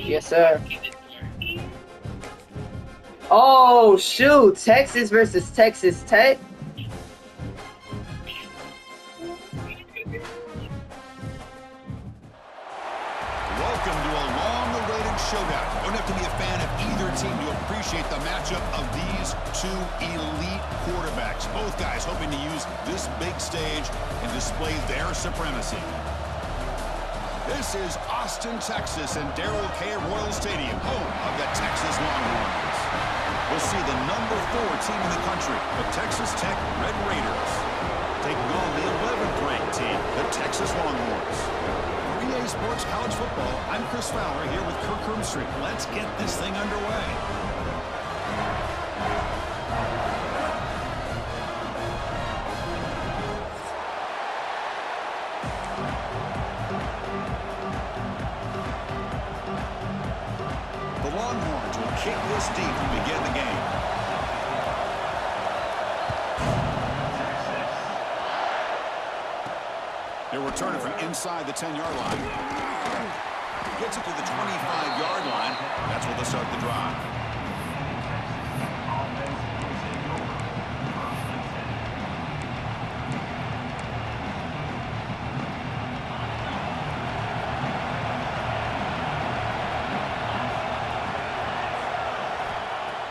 Yes, sir. Oh, shoot. Texas versus Texas Tech. Welcome to a long-awaited showdown. You don't have to be a fan of either team to appreciate the matchup of these two elite quarterbacks. Both guys hoping to use this big stage and display their supremacy. This is Austin, Texas, and Darrell K. Royal Stadium, home of the Texas Longhorns. We'll see the number 4 team in the country, the Texas Tech Red Raiders, taking on the 11th ranked team, the Texas Longhorns. For EA Sports College Football, I'm Chris Fowler here with Kirk Hermstreet. Let's get this thing underway. The Longhorns will kick this deep to begin the game. They're returning from inside the 10-yard line. Gets it to the 25-yard line. That's where they'll start the drive.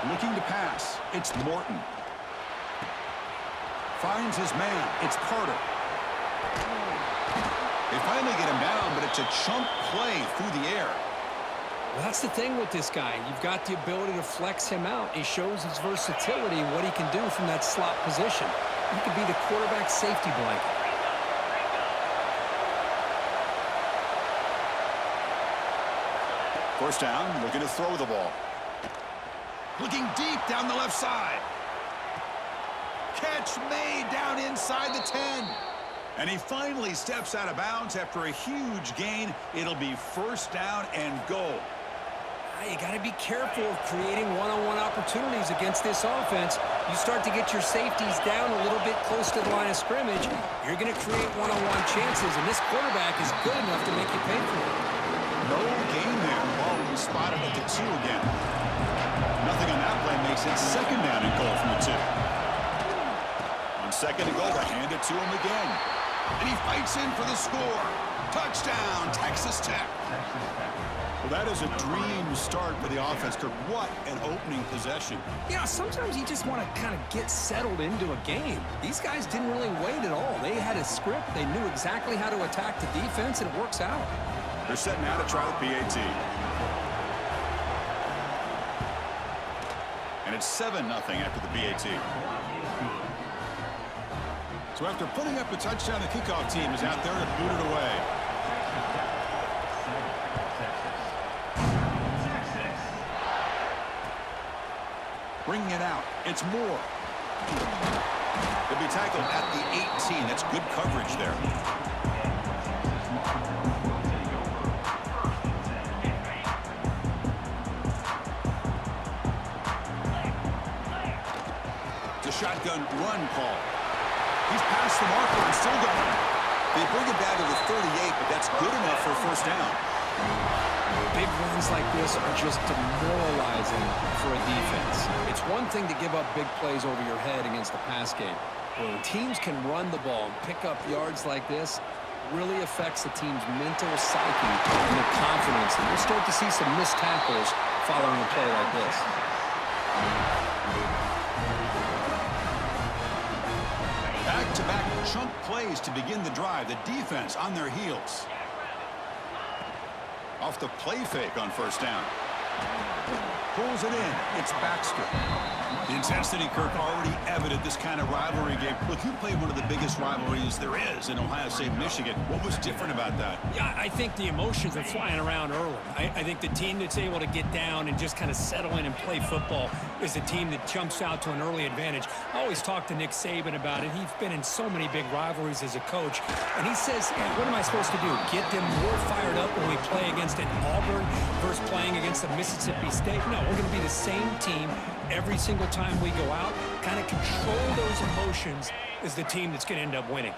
Looking to pass. It's Morton. Finds his man. It's Carter. They finally get him down, but it's a chunk play through the air. Well, that's the thing with this guy. You've got the ability to flex him out. He shows his versatility and what he can do from that slot position. He could be the quarterback safety blanket. First down, looking to throw the ball. Looking deep down the left side. Catch made down inside the 10. And he finally steps out of bounds after a huge gain. It'll be first down and goal. You got to be careful of creating one-on-one opportunities against this offense. You start to get your safeties down a little bit close to the line of scrimmage, you're going to create one-on-one chances, and this quarterback is good enough to make you pay for it. No gain there. Ball will be spotted at the 2 again. Nothing on that play makes it second down and goal from the 2. On second and goal, they hand it to him again. And he fights in for the score. Touchdown, Texas Tech. Well, that is a dream start for the offense, Kirk. What an opening possession. Yeah, sometimes you just want to kind of get settled into a game. These guys didn't really wait at all. They had a script. They knew exactly how to attack the defense, and it works out. They're setting out to try the PAT. And it's 7-0 after the PAT. So after putting up a touchdown, the kickoff team is out there to boot it away. Bringing it out. It's Moore. They'll be tackled at the 18. That's good coverage there. It's a shotgun run call. He's past the marker and still going. They bring it down to the 38, but that's good enough for a first down. Big runs like this are just demoralizing for a defense. It's one thing to give up big plays over your head against the pass game. When teams can run the ball and pick up yards like this, it really affects the team's mental psyche and their confidence. And we'll start to see some missed tackles following a play like this. Back-to-back chunk plays to begin the drive. The defense on their heels. Off the play fake on first down. Pulls it in. It's Baxter. The intensity, Kirk, already evident this kind of rivalry game. Look, you played one of the biggest rivalries there is in Ohio State, Michigan. What was different about that? Yeah, I think the emotions are flying around early. I think the team that's able to get down and just kind of settle in and play football is the team that jumps out to an early advantage. I always talk to Nick Saban about it. He's been in so many big rivalries as a coach. And he says, hey, what am I supposed to do? Get them more fired up when we play against an Auburn versus playing against a Mississippi State? No, we're going to be the same team every single time we go out. Kind of control those emotions is the team that's going to end up winning.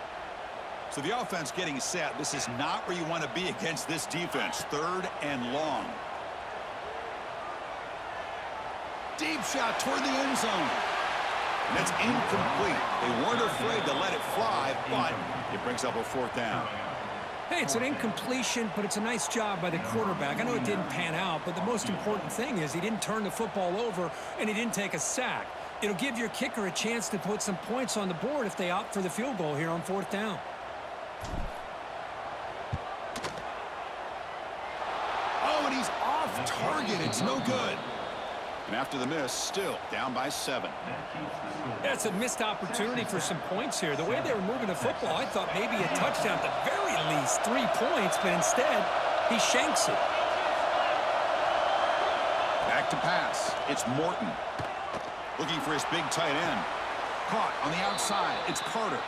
So the offense getting set. This is not where you want to be against this defense. 3rd and long. Deep shot toward the end zone. And that's incomplete. They weren't afraid to let it fly, but it brings up a 4th down. Hey, it's an incompletion, but it's a nice job by the quarterback. I know it didn't pan out, but the most important thing is he didn't turn the football over and he didn't take a sack. It'll give your kicker a chance to put some points on the board if they opt for the field goal here on 4th down. Oh, and he's off target. It's no good. And after the miss, still down by 7. That's a missed opportunity for some points here. The way they were moving the football, I thought maybe a touchdown at the very least, 3 points, but instead, he shanks it. Back to pass. It's Morton. Looking for his big tight end. Caught on the outside. It's Carter.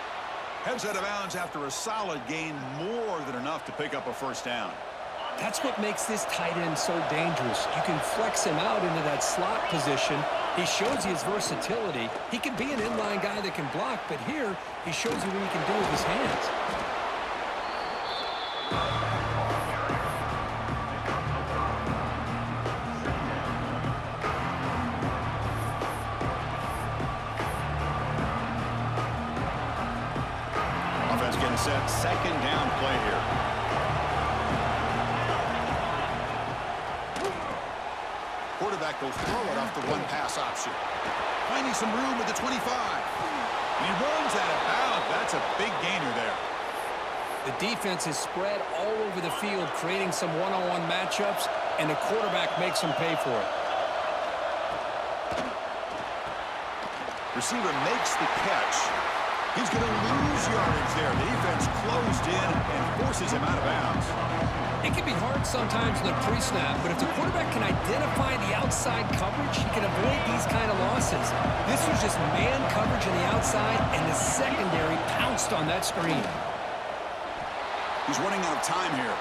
Heads out of bounds after a solid gain, more than enough to pick up a 1st down. That's what makes this tight end so dangerous. You can flex him out into that slot position. He shows you his versatility. He can be an inline guy that can block, but here he shows you what he can do with his hands. Offense getting set. 2nd down play here. Quarterback will throw it off the 1 pass option. Finding some room at the 25. And he runs out of bounds. That's a big gainer there. The defense is spread all over the field, creating some one-on-one matchups, and the quarterback makes them pay for it. Receiver makes the catch. He's going to lose yardage there. The defense closed in and forces him out of bounds. It can be hard sometimes in the pre-snap, but if the quarterback can identify the outside coverage, he can avoid these kind of losses. This was just man coverage on the outside, and the secondary pounced on that screen. He's running out of time here.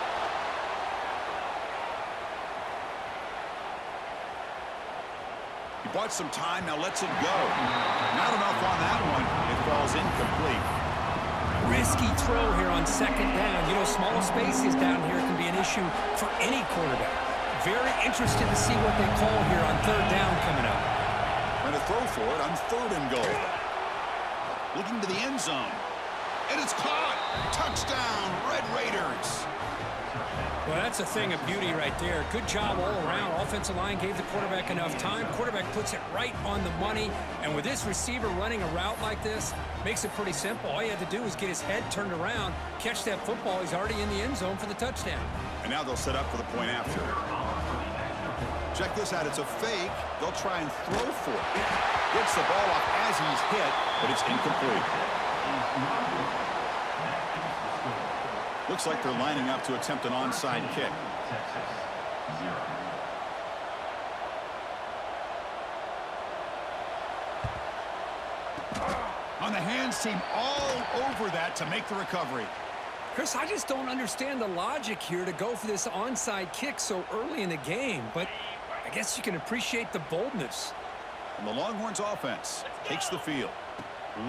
He bought some time, now lets it go. Not enough on that one. It falls incomplete. Risky throw here on 2nd down. You know, small spaces down here can be an issue for any quarterback. Very interested to see what they call here on 3rd down coming up. And a throw for it on 3rd and goal. Looking to the end zone. And it's caught. Touchdown, Red Raiders. Well, that's a thing of beauty right there. Good job all around. Offensive line gave the quarterback enough time. Quarterback puts it right on the money. And with this receiver running a route like this, makes it pretty simple. All you had to do was get his head turned around, catch that football. He's already in the end zone for the touchdown. And now they'll set up for the point after. Check this out. It's a fake. They'll try and throw for it. Gets the ball off as he's hit, but it's incomplete. Looks like they're lining up to attempt an onside kick. On the hands team all over that to make the recovery. Chris, I just don't understand the logic here to go for this onside kick so early in the game, but I guess you can appreciate the boldness. And the Longhorns offense takes the field.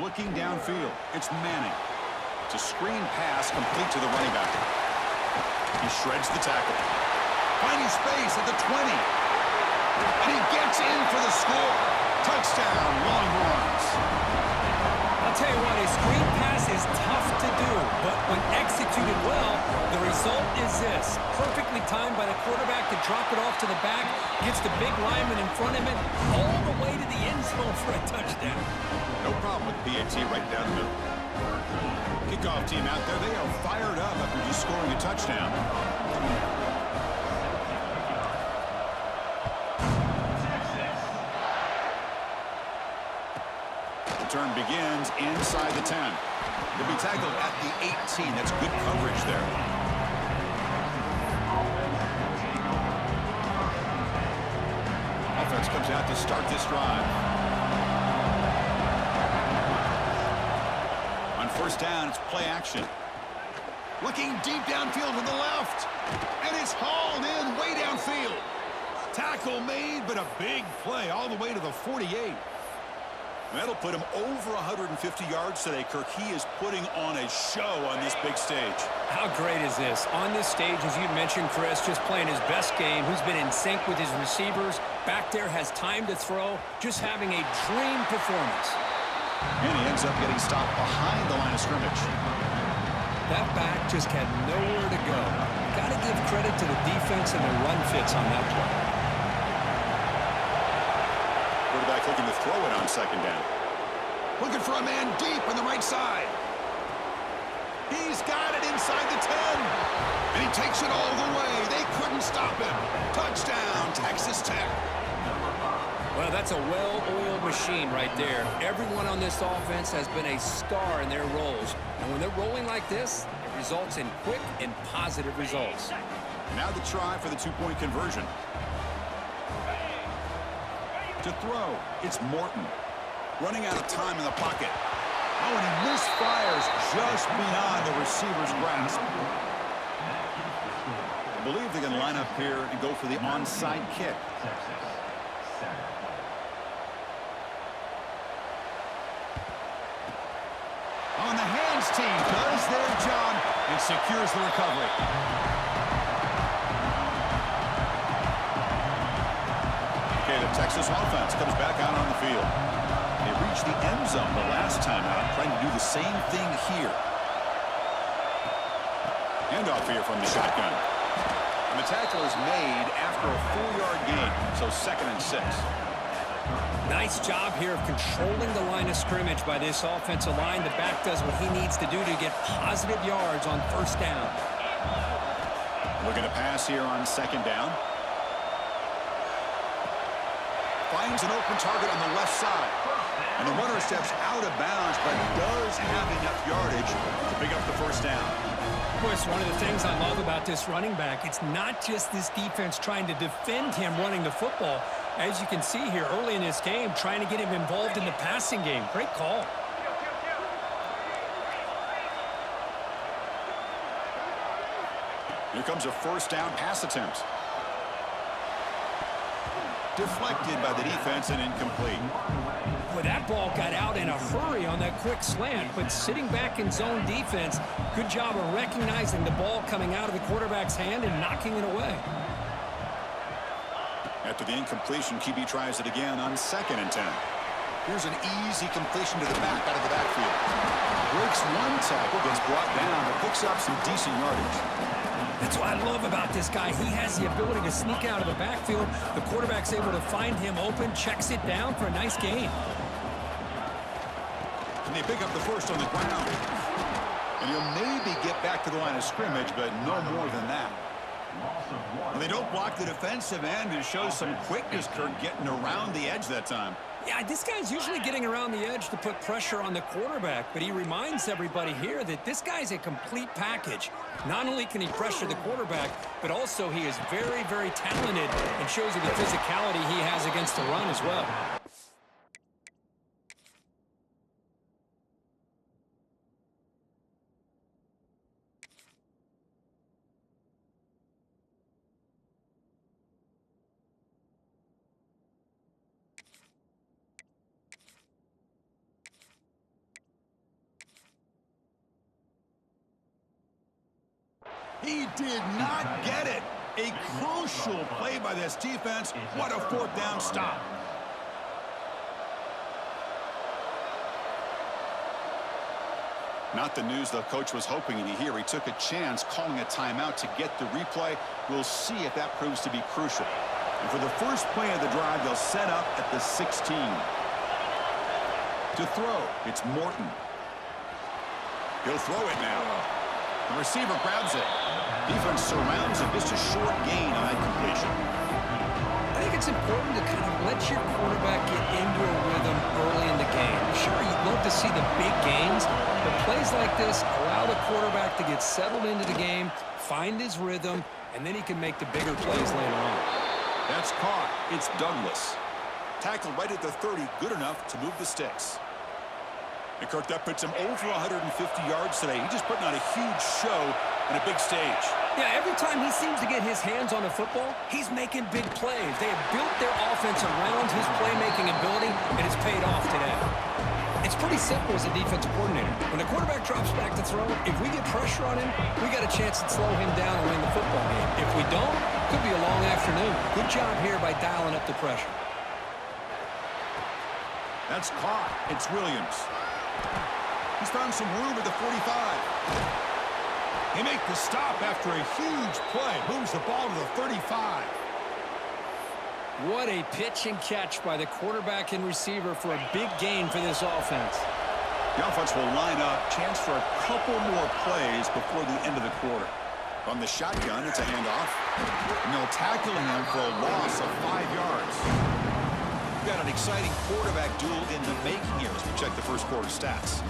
Looking downfield, it's Manning. It's a screen pass complete to the running back. He shreds the tackle. Finding space at the 20. And he gets in for the score. Touchdown, Longhorns. I'll tell you what, a screen pass is tough to do, but when executed well, the result is this. Perfectly timed by the quarterback to drop it off to the back, gets the big lineman in front of him, all the way to the end zone for a touchdown. No problem with PAT right down the middle. Kickoff team out there, they are fired up after just scoring a touchdown. Return begins inside the 10. They'll be tackled at the 18. That's good coverage there. Offense comes out to start this drive. On 1st down, it's play action. Looking deep downfield to the left. And it's hauled in way downfield. Tackle made, but a big play all the way to the 48. That'll put him over 150 yards today, Kirk. He is putting on a show on this big stage. How great is this? On this stage, as you mentioned, Chris, just playing his best game, who's been in sync with his receivers. Back there, has time to throw, just having a dream performance. And he ends up getting stopped behind the line of scrimmage. That back just had nowhere to go. Got to give credit to the defense and the run fits on that play. Quarterback looking to throw it on second down. Looking for a man deep on the right side. He's got it inside the 10. And he takes it all the way. They couldn't stop him. Touchdown, Texas Tech. Well, that's a well-oiled machine right there. Everyone on this offense has been a star in their roles. And when they're rolling like this, it results in quick and positive results. Now the try for the two-point conversion. To throw, it's Morton. Running out of time in the pocket. Oh, and he misfires just beyond the receiver's grasp. I believe they can line up here and go for the onside kick. On the hands team does their job and secures the recovery. Okay, the Texas offense comes back out on the field. They reached the end zone the last time out, trying to do the same thing here. Handoff here from the shotgun. And the tackle is made after a 4-yard gain, so 2nd and 6. Nice job here of controlling the line of scrimmage by this offensive line. The back does what he needs to do to get positive yards on first down. Looking to pass here on 2nd down. Finds an open target on the left side. And the runner steps out of bounds, but does have enough yardage to pick up the first down. Of course, one of the things I love about this running back, it's not just this defense trying to defend him running the football. As you can see here early in this game, trying to get him involved in the passing game. Great call. Here comes a first down pass attempt. Deflected by the defense and incomplete. Well, that ball got out in a hurry on that quick slant, but sitting back in zone defense, good job of recognizing the ball coming out of the quarterback's hand and knocking it away. After the incompletion, QB tries it again on 2nd and 10. Here's an easy completion to the back out of the backfield. Breaks one tackle, gets brought down, but picks up some decent yardage. That's what I love about this guy. He has the ability to sneak out of the backfield. The quarterback's able to find him open, checks it down for a nice gain. And they pick up the first on the ground. And he'll maybe get back to the line of scrimmage, but no more than that. And they don't block the defensive end and shows some quickness, Kirk, getting around the edge that time. Yeah, this guy's usually getting around the edge to put pressure on the quarterback, but he reminds everybody here that this guy's a complete package. Not only can he pressure the quarterback, but also he is very, very talented and shows you the physicality he has against the run as well. He did not get it. A crucial play by this defense. What a 4th down stop. Not the news the coach was hoping to hear. He took a chance calling a timeout to get the replay. We'll see if that proves to be crucial. And for the first play of the drive, they'll set up at the 16. To throw, it's Morton. He'll throw it now. The receiver grabs it. Defense surrounds him. Just a short gain on that completion. I think it's important to kind of let your quarterback get into a rhythm early in the game. Sure, you'd love to see the big gains, but plays like this allow the quarterback to get settled into the game, find his rhythm, and then he can make the bigger plays later on. That's caught. It's Douglas. Tackled right at the 30. Good enough to move the sticks. And Kirk, that puts him over 150 yards today. He's just putting on a huge show on a big stage. Yeah, every time he seems to get his hands on the football, he's making big plays. They have built their offense around his playmaking ability, and it's paid off today. pretty simple as a defensive coordinator. When the quarterback drops back to throw, if we get pressure on him, we got a chance to slow him down and win the football game. If we don't, could be a long afternoon. Good job here by dialing up the pressure. That's caught. It's Williams. He's found some room at the 45. He makes the stop after a huge play. Moves the ball to the 35. What a pitch and catch by the quarterback and receiver for a big gain for this offense. The offense will line up. Chance for a couple more plays before the end of the quarter. On the shotgun, it's a handoff. And they'll tackle him for a loss of 5 yards. We've got an exciting quarterback duel in the making here as we check the first quarter stats.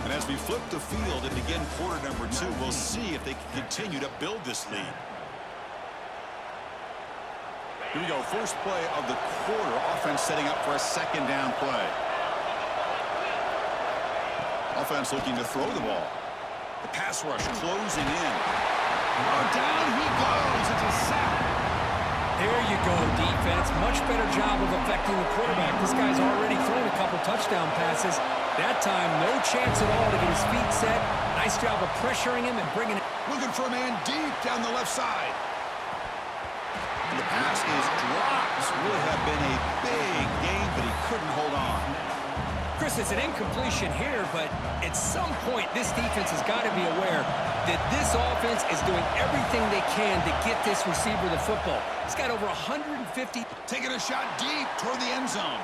And as we flip the field and begin quarter number 2, we'll see if they can continue to build this lead. Here we go, first play of the quarter. Offense setting up for a second down play. Offense looking to throw the ball. The pass rush closing in. Down he goes. It's a sack. There you go, defense. Much better job of affecting the quarterback. This guy's already thrown a couple touchdown passes. That time, no chance at all to get his feet set. Nice job of pressuring him and bringing it. Looking for a man deep down the left side. And the pass is dropped. Would have been a big gain, but he couldn't hold on. Chris, it's an incompletion here, but at some point, this defense has got to be aware that this offense is doing everything they can to get this receiver the football. He's got over 150. Taking a shot deep toward the end zone.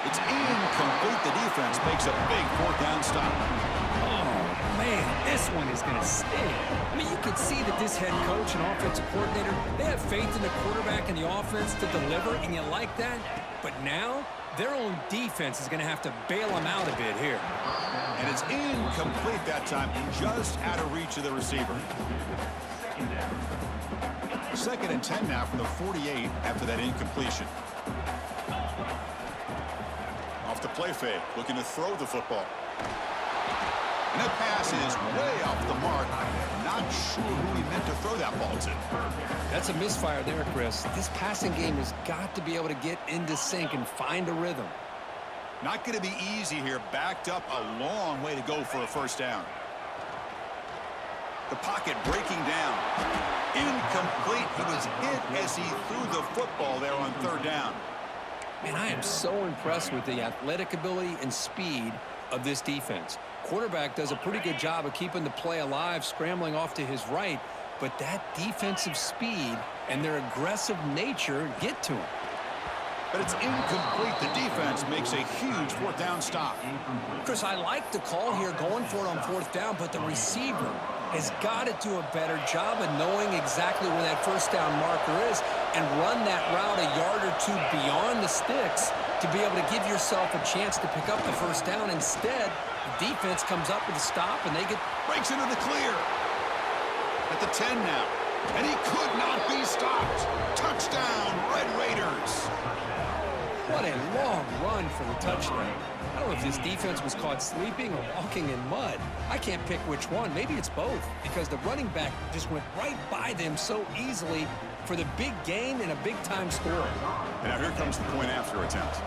It's incomplete. The defense makes a big fourth down stop. Oh, man, this one is going to sting. I mean, you can see that this head coach and offensive coordinator, they have faith in the quarterback and the offense to deliver, and you like that. But now, their own defense is going to have to bail them out a bit here. And it's incomplete that time, just out of reach of the receiver. Second and 10 now from the 48 after that incompletion. Off the play fake, looking to throw the football. And that pass is way off the mark. Not sure who he meant to throw that ball to. That's a misfire there, Chris. This passing game has got to be able to get into sync and find a rhythm. Not going to be easy here. Backed up a long way to go for a first down. The pocket breaking down. Incomplete. He was hit as he threw the football there on third down. Man, I am so impressed with the athletic ability and speed of this defense. Quarterback does a pretty good job of keeping the play alive, scrambling off to his right, but that defensive speed and their aggressive nature get to him. But it's incomplete. The defense makes a huge fourth down stop. Chris, I like the call here going for it on fourth down, but the receiver has got to do a better job of knowing exactly where that first down marker is and run that route a yard or two beyond the sticks to be able to give yourself a chance to pick up the first down. Instead, the defense comes up with a stop and they get... Breaks into the clear. At the 10 now. And he could not be stopped. Touchdown, Red Raiders. What a long run for the touchdown. I don't know if this defense was caught sleeping or walking in mud. I can't pick which one. Maybe it's both, because the running back just went right by them so easily for the big gain and a big-time score. And now here comes the point after attempt.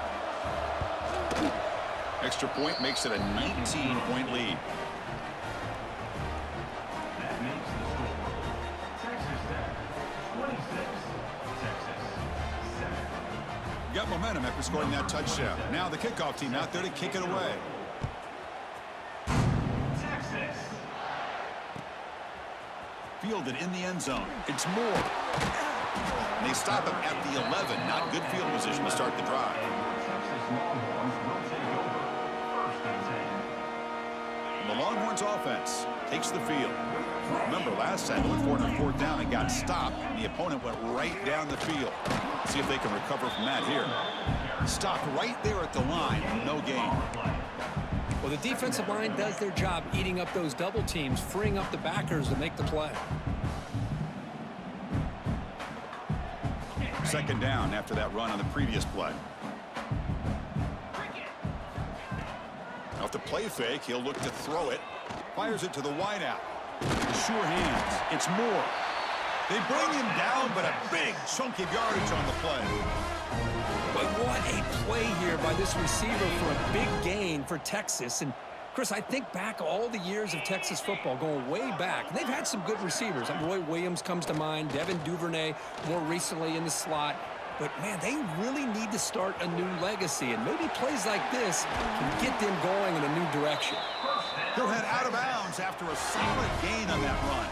Extra point makes it a 19-point lead. Got momentum after scoring that touchdown. Now the kickoff team out there to kick it away. Fielded in the end zone. It's Moore. And they stop him at the 11. Not good field position to start the drive. The Longhorns offense takes the field. Remember, last time they went for it on fourth down and got stopped. The opponent went right down the field. See if they can recover from that here. Stopped right there at the line. No gain. Well, the defensive line does their job eating up those double teams, freeing up the backers to make the play. Second down after that run on the previous play. Off the play fake, he'll look to throw it. Fires it to the wideout. Sure hands. It's Moore. They bring him down, but a big chunk of yardage on the play. But what a play here by this receiver for a big gain for Texas. And Chris, I think back all the years of Texas football, going way back. They've had some good receivers. Roy Williams comes to mind, Devin Duvernay more recently in the slot. But, man, they really need to start a new legacy. And maybe plays like this can get them going in a new direction. He'll head out of bounds after a solid gain on that run.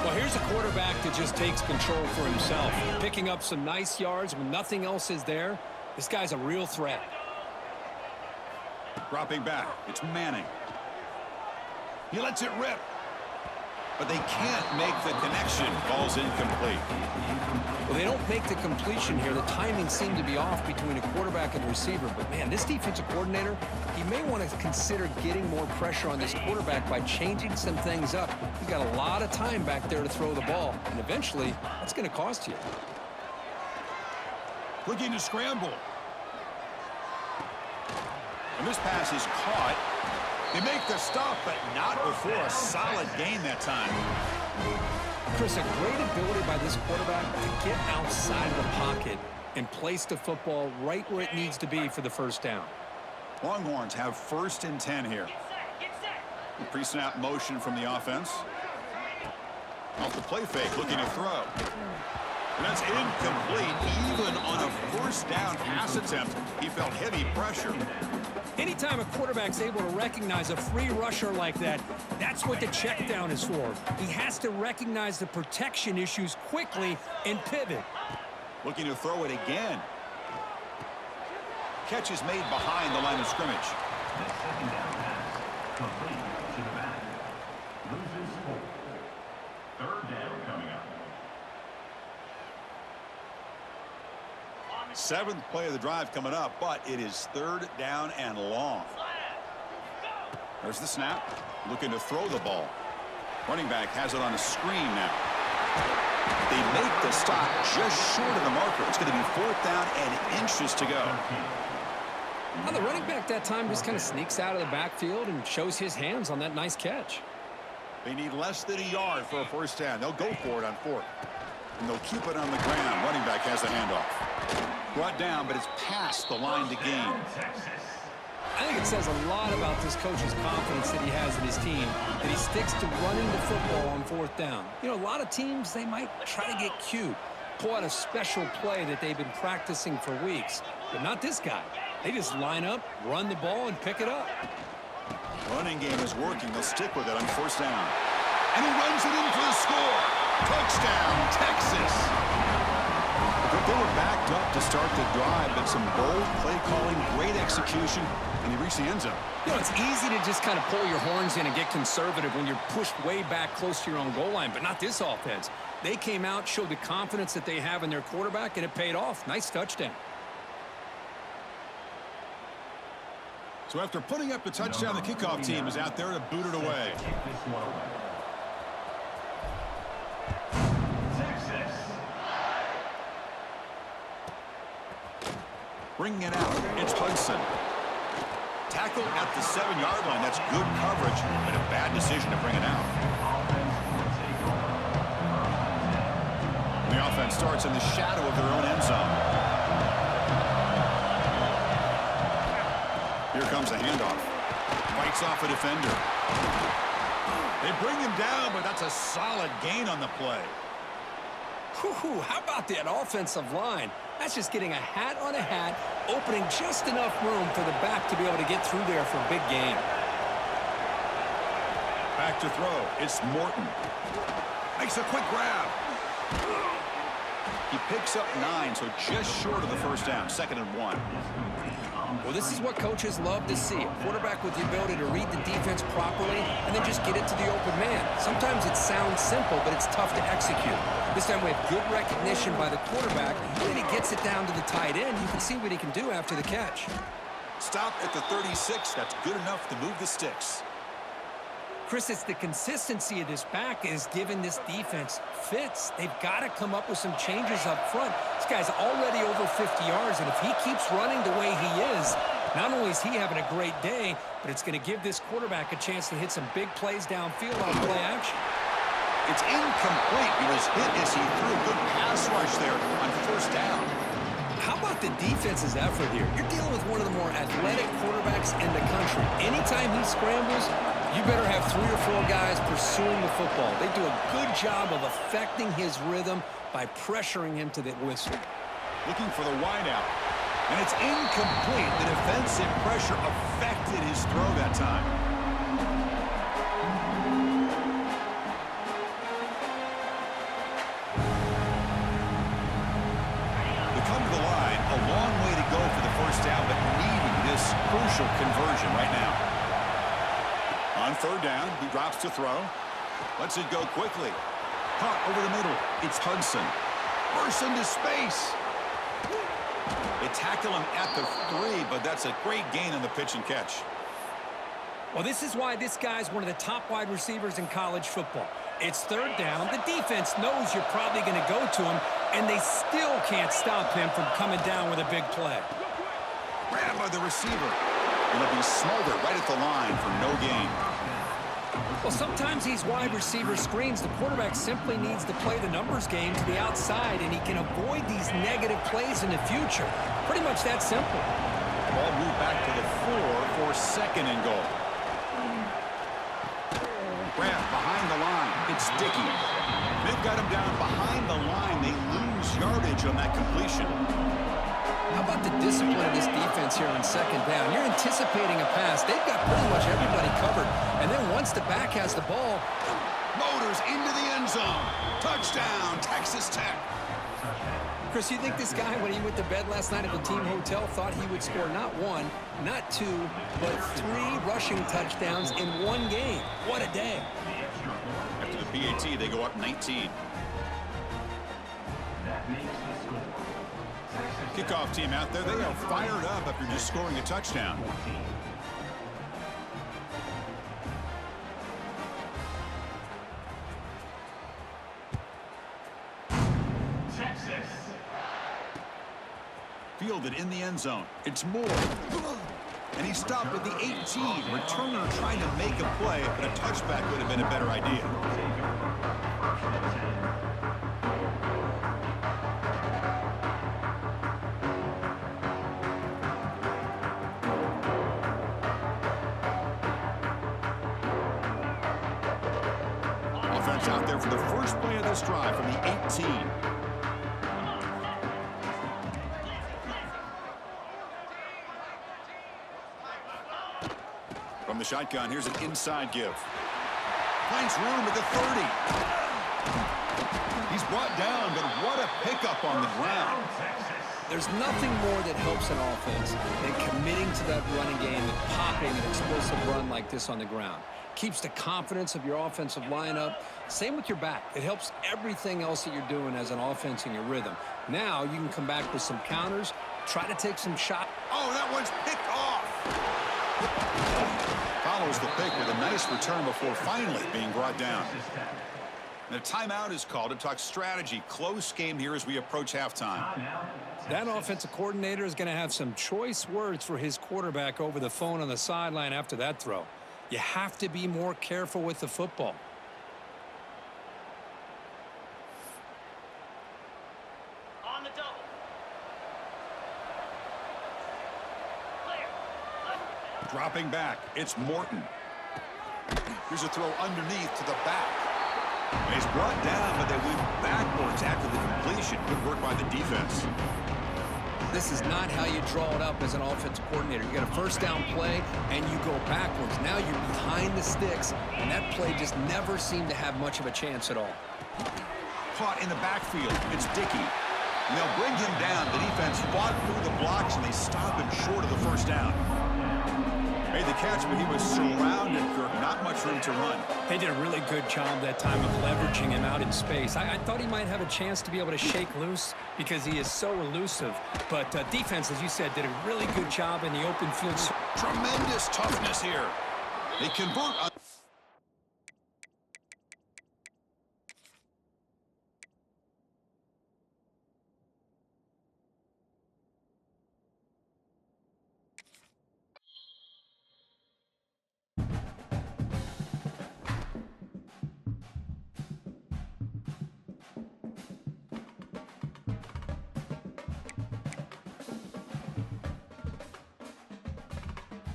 Well, here's a quarterback that just takes control for himself. Picking up some nice yards when nothing else is there. This guy's a real threat. Dropping back, it's Manning. He lets it rip. But they can't make the connection. Ball's incomplete. Well, they don't make the completion here. The timing seemed to be off between a quarterback and a receiver. But, man, this defensive coordinator, he may want to consider getting more pressure on this quarterback by changing some things up. He's got a lot of time back there to throw the ball. And eventually, that's going to cost you. Looking to scramble. And this pass is caught. They make the stop, but not before a solid gain that time. Chris, a great ability by this quarterback to get outside of the pocket and place the football right where it needs to be for the first down. Longhorns have 1st and 10 here. The pre-snap motion from the offense. Off the play fake, looking to throw. And that's incomplete. Even on a 1st down pass attempt, he felt heavy pressure. Anytime a quarterback's able to recognize a free rusher like that, that's what the check down is for. He has to recognize the protection issues quickly and pivot. Looking to throw it again. Catch is made behind the line of scrimmage. Seventh play of the drive coming up, but it is 3rd down and long. There's the snap. Looking to throw the ball. Running back has it on a screen now. They make the stop just short of the marker. It's going to be 4th down and inches to go. Now the running back that time just kind of sneaks out of the backfield and shows his hands on that nice catch. They need less than a yard for a 1st down. They'll go for it on 4th. And they'll keep it on the ground. Running back has the handoff. Brought down, but it's past the line to gain. I think it says a lot about this coach's confidence that he has in his team, that he sticks to running the football on 4th down. You know, a lot of teams, they might try to get cute, pull out a special play that they've been practicing for weeks. But not this guy. They just line up, run the ball, and pick it up. Running game is working. They'll stick with it on 1st down. And he runs it in for the score. Touchdown, Texas. They were backed up to start the drive, but some bold play calling, great execution, and he reached the end zone. You know, it's easy to just kind of pull your horns in and get conservative when you're pushed way back close to your own goal line, but not this offense. They came out, showed the confidence that they have in their quarterback, and it paid off. Nice touchdown. So after putting up the touchdown, the kickoff team is out there to boot it away. Bringing it out, it's Hudson. Tackle at the 7-yard line. That's good coverage, but a bad decision to bring it out. The offense starts in the shadow of their own end zone. Here comes the handoff. Fights off a defender. They bring him down, but that's a solid gain on the play. Whew, how about that offensive line? That's just getting a hat on a hat, opening just enough room for the back to be able to get through there for a big gain. Back to throw. It's Morton. Makes a quick grab. He picks up 9, so just short of the 1st down. 2nd and 1. Well, this is what coaches love to see. A quarterback with the ability to read the defense properly and then just get it to the open man. Sometimes it sounds simple, but it's tough to execute. This time we have good recognition by the quarterback, and then he gets it down to the tight end. You can see what he can do after the catch. Stop at the 36. That's good enough to move the sticks. Chris, it's the consistency of this back is giving this defense fits. They've got to come up with some changes up front. This guy's already over 50 yards, and if he keeps running the way he is, not only is he having a great day, but it's going to give this quarterback a chance to hit some big plays downfield on play action. It's incomplete. He was hit as he threw. Good pass rush there on 1st down. How about about the defense's effort here? You're dealing with one of the more athletic quarterbacks in the country. Anytime he scrambles, you better have 3 or 4 guys pursuing the football. They do a good job of affecting his rhythm by pressuring him to the whistle. Looking for the wideout. And it's incomplete. The defensive pressure affected his throw that time. They come to the line. A long way to go for the first down, but needing this crucial conversion right now. On third down, he drops to throw. Lets it go quickly. Caught over the middle. It's Hudson. Bursts into space. They tackle him at the 3, but that's a great gain on the pitch and catch. Well, this is why this guy's one of the top wide receivers in college football. It's third down. The defense knows you're probably going to go to him, and they still can't stop him from coming down with a big play. Grabbed by the receiver. It'll be smothered right at the line for no gain. Well, sometimes these wide receiver screens, the quarterback simply needs to play the numbers game to the outside, and he can avoid these negative plays in the future. Pretty much that simple. Ball moved back to the 4 for second and goal. Grab behind the line. It's Dickey. They've got him down behind the line. They lose yardage on that completion. How about the discipline of this defense here on second down? You're anticipating a pass. They've got pretty much everybody covered. And then once the back has the ball, Motors into the end zone. Touchdown, Texas Tech. Chris, you think this guy, when he went to bed last night at the team hotel, thought he would score not 1, not 2, but 3 rushing touchdowns in 1 game? What a day. After the PAT, they go up 19. Kickoff team out there. They are fired up after just scoring a touchdown. Texas. Fielded in the end zone. It's Moore. And he stopped at the 18. Returner trying to make a play, but a touchback would have been a better idea. Offense out there for the first play of this drive from the 18. From the shotgun, here's an inside give. Finds room at the 30. He's brought down, but what a pickup on the ground. There's nothing more that helps an offense than committing to that running game and popping an explosive run like this on the ground. Keeps the confidence of your offensive lineup. Same with your back. It helps everything else that you're doing as an offense in your rhythm. Now you can come back with some counters, try to take some shots. Oh, that one's picked off. Follows the pick with a nice return before finally being brought down. And a timeout is called to talk strategy. Close game here as we approach halftime. That offensive coordinator is going to have some choice words for his quarterback over the phone on the sideline after that throw. You have to be more careful with the football. On the double. Dropping back, it's Morton. Here's a throw underneath to the back. He's brought down, but they went backwards after the completion. Good work by the defense. This is not how you draw it up as an offensive coordinator. You get a first down play, and you go backwards. Now you're behind the sticks, and that play just never seemed to have much of a chance at all. Caught in the backfield. It's Dickey. And they'll bring him down. The defense fought through the blocks, and they stop him short of the first down. Made the catch, but he was surrounded, Kirk. Not much room to run. They did a really good job that time of leveraging him out in space. I thought he might have a chance to be able to shake loose because he is so elusive. But defense, as you said, did a really good job in the open field. Tremendous toughness here. They convert on